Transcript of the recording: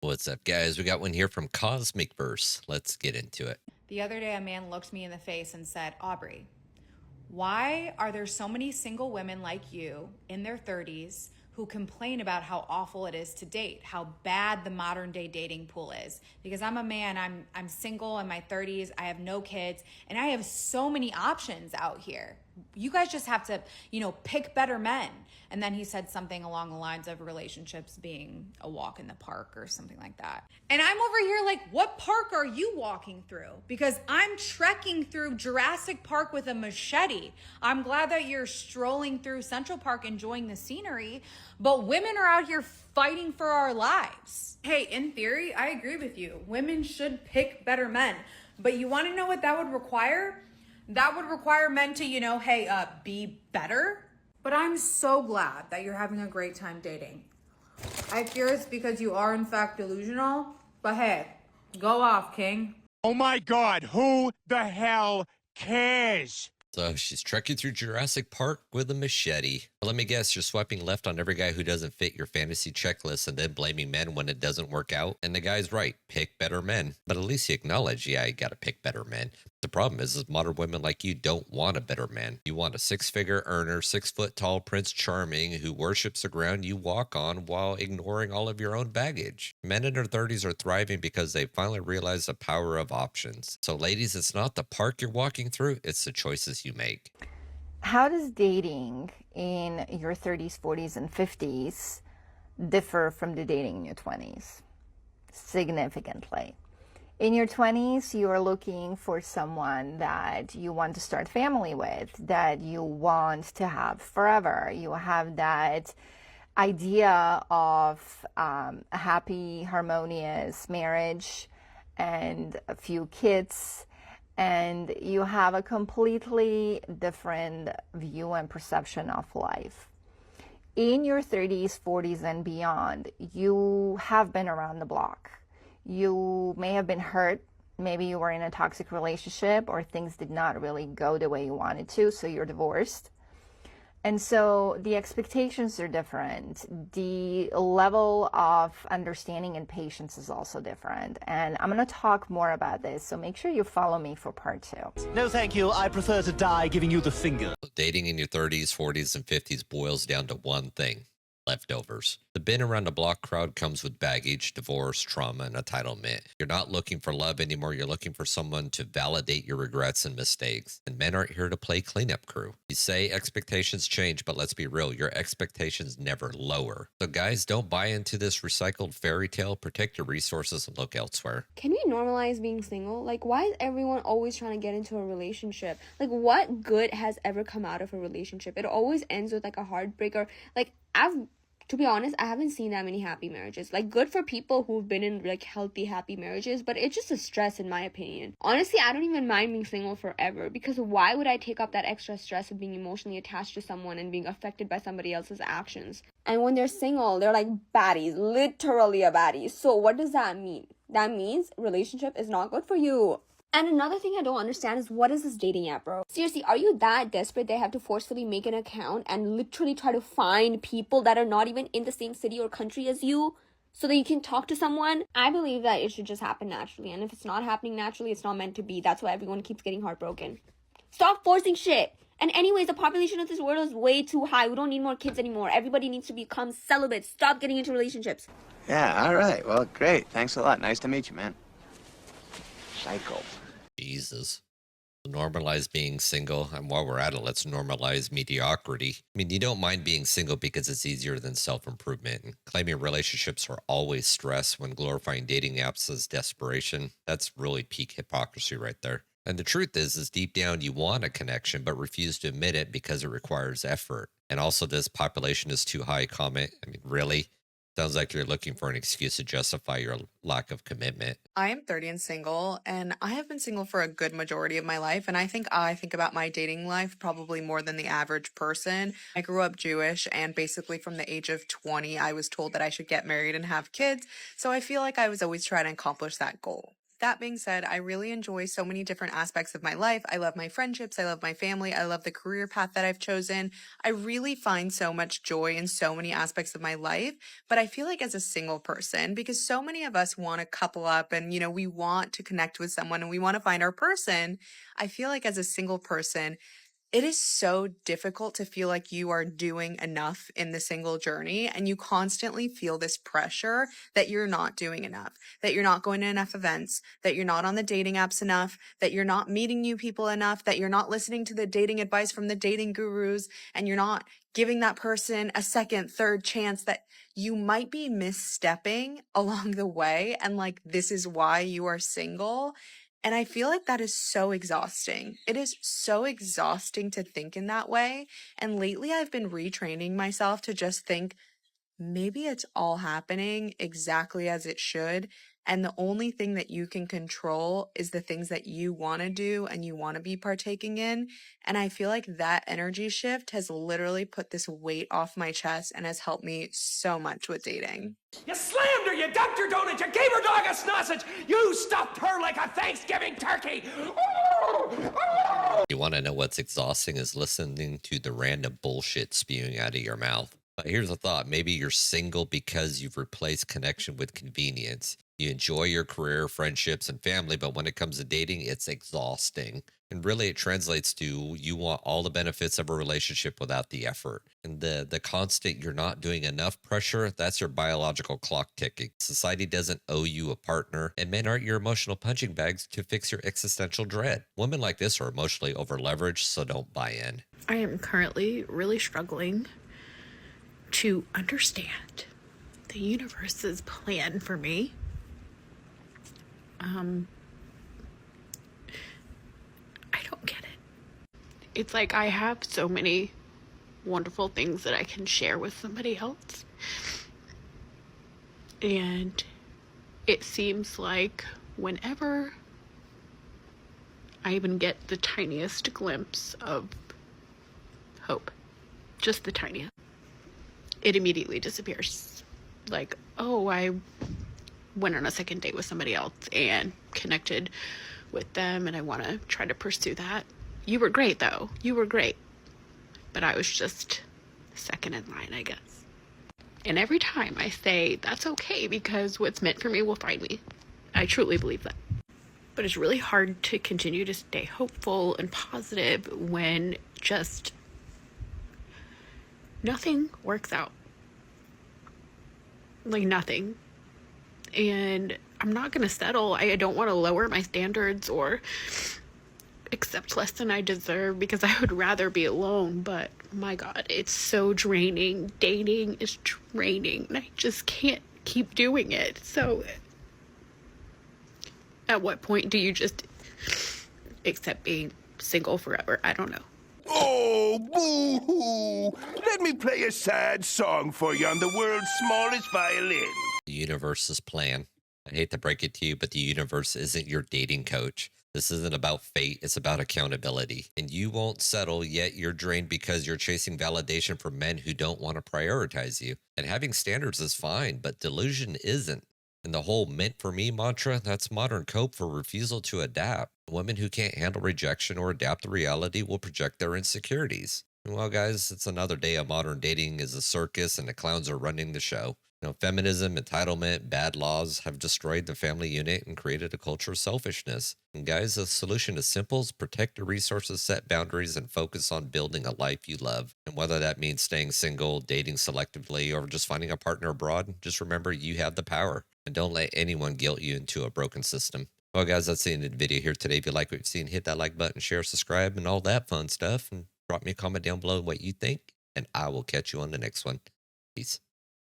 What's up, guys? We got one here from Cosmic Verse. Let's get into it. The other day, a man looked me in the face and said, Aubrey, why are there so many single women like you in their 30s who complain about how awful it is to date, how bad the modern day dating pool is? Because I'm a man, I'm single in my 30s, I have no kids, and I have so many options out here. You guys just have to, pick better men. And then he said something along the lines of relationships being a walk in the park or something like that. And I'm over here like, what park are you walking through? Because I'm trekking through Jurassic Park with a machete. I'm glad that you're strolling through Central Park enjoying the scenery, but women are out here fighting for our lives. Hey, in theory, I agree with you. Women should pick better men. But you want to know what that would require? That would require men to, be better. But I'm so glad that you're having a great time dating. I fear it's because you are in fact delusional, but hey, go off, King. Oh my God, who the hell cares? So she's trekking through Jurassic Park with a machete. Let me guess, you're swiping left on every guy who doesn't fit your fantasy checklist and then blaming men when it doesn't work out. And the guy's right, pick better men. But at least you acknowledge, yeah, you gotta pick better men. The problem is modern women like you don't want a better man. You want a six-figure earner, 6-foot-tall Prince Charming who worships the ground you walk on while ignoring all of your own baggage. Men in their 30s are thriving because they finally realize the power of options. So ladies, it's not the park you're walking through, it's the choices you make. How does dating in your 30s, 40s, and 50s differ from the dating in your 20s? Significantly. In your 20s, you are looking for someone that you want to start family with, that you want to have forever. You have that idea of a happy, harmonious marriage and a few kids, and you have a completely different view and perception of life. In your 30s, 40s, and beyond, you have been around the block. You may have been hurt. Maybe you were in a toxic relationship or things did not really go the way you wanted to, so you're divorced. And so the expectations are different. The level of understanding and patience is also different. And I'm going to talk more about this, so make sure you follow me for part 2. No, thank you. I prefer to die giving you the finger. Dating in your 30s, 40s, and 50s boils down to one thing: leftovers. The been around the block crowd comes with baggage, divorce, trauma, and entitlement. You're not looking for love anymore. You're looking for someone to validate your regrets and mistakes. And men aren't here to play cleanup crew. You say expectations change, but let's be real, your expectations never lower. So guys, don't buy into this recycled fairy tale. Protect your resources and look elsewhere. Can we normalize being single? Like, why is everyone always trying to get into a relationship? Like, what good has ever come out of a relationship? It always ends with like a heartbreaker. Like, to be honest, I haven't seen that many happy marriages. Like, good for people who've been in like healthy, happy marriages, but it's just a stress in my opinion. Honestly, I don't even mind being single forever, because why would I take up that extra stress of being emotionally attached to someone and being affected by somebody else's actions? And when they're single, they're like baddies, literally a baddie. So what does that mean? That means relationship is not good for you. And another thing I don't understand is, what is this dating app, bro? Seriously, are you that desperate they have to forcefully make an account and literally try to find people that are not even in the same city or country as you so that you can talk to someone? I believe that it should just happen naturally. And if it's not happening naturally, it's not meant to be. That's why everyone keeps getting heartbroken. Stop forcing shit. And anyways, the population of this world is way too high. We don't need more kids anymore. Everybody needs to become celibate. Stop getting into relationships. Yeah, all right. Well, great. Thanks a lot. Nice to meet you, man. Psycho. Jesus. Normalize being single, and while we're at it, let's normalize mediocrity. I mean, you don't mind being single because it's easier than self-improvement. And claiming relationships are always stress when glorifying dating apps as desperation, that's really peak hypocrisy right there. And the truth is deep down you want a connection, but refuse to admit it because it requires effort. And also, this population is too high comment. I mean, really? Sounds like you're looking for an excuse to justify your lack of commitment. I am 30 and single, and I have been single for a good majority of my life, and I think about my dating life probably more than the average person. I grew up Jewish, and basically from the age of 20, I was told that I should get married and have kids, so I feel like I was always trying to accomplish that goal. That being said, I really enjoy so many different aspects of my life. I love my friendships. I love my family. I love the career path that I've chosen. I really find so much joy in so many aspects of my life. But I feel like as a single person, because so many of us want to couple up and, we want to connect with someone and we want to find our person. I feel like as a single person, it is so difficult to feel like you are doing enough in the single journey, and you constantly feel this pressure that you're not doing enough, that you're not going to enough events, that you're not on the dating apps enough, that you're not meeting new people enough, that you're not listening to the dating advice from the dating gurus, and you're not giving that person a second, third chance, that you might be misstepping along the way. And like, this is why you are single. And I feel like that is so exhausting. It is so exhausting to think in that way. And lately I've been retraining myself to just think, maybe it's all happening exactly as it should. And the only thing that you can control is the things that you want to do and you want to be partaking in. And I feel like that energy shift has literally put this weight off my chest and has helped me so much with dating. You slammed her, you dumped her donut, you gave her dog a sausage, you stuffed her like a Thanksgiving turkey. You want to know what's exhausting is listening to the random bullshit spewing out of your mouth. But here's a thought. Maybe you're single because you've replaced connection with convenience. You enjoy your career, friendships, and family, but when it comes to dating, it's exhausting. And really, it translates to you want all the benefits of a relationship without the effort. And the constant you're not doing enough pressure, that's your biological clock ticking. Society doesn't owe you a partner, and men aren't your emotional punching bags to fix your existential dread. Women like this are emotionally over-leveraged, so don't buy in. I am currently really struggling to understand the universe's plan for me. I don't get it. It's like I have so many wonderful things that I can share with somebody else. And it seems like whenever I even get the tiniest glimpse of hope, just the tiniest, it immediately disappears. Like, oh, I went on a second date with somebody else and connected with them and I want to try to pursue that. You were great though. You were great. But I was just second in line, I guess. And every time I say that's okay because what's meant for me will find me. I truly believe that. But it's really hard to continue to stay hopeful and positive when just nothing works out. Like nothing. And I'm not going to settle. I don't want to lower my standards or accept less than I deserve because I would rather be alone. But my God, it's so draining. Dating is draining. And I just can't keep doing it. So at what point do you just accept being single forever? I don't know. Oh, boo-hoo! Let me play a sad song for you on the world's smallest violin. The universe's plan. I hate to break it to you, but the universe isn't your dating coach. This isn't about fate, it's about accountability. And you won't settle, yet you're drained because you're chasing validation from men who don't want to prioritize you. And having standards is fine, but delusion isn't. And the whole meant for me mantra, that's modern cope for refusal to adapt. Women who can't handle rejection or adapt to reality will project their insecurities. Well, guys, it's another day of modern dating is a circus and the clowns are running the show. Feminism, entitlement, bad laws have destroyed the family unit and created a culture of selfishness. And guys, the solution is simple: protect your resources, set boundaries, and focus on building a life you love. And whether that means staying single, dating selectively, or just finding a partner abroad, just remember you have the power. And don't let anyone guilt you into a broken system. Well, guys, that's the end of the video here today. If you like what you've seen, hit that like button, share, subscribe, and all that fun stuff. And drop me a comment down below what you think. And I will catch you on the next one. Peace.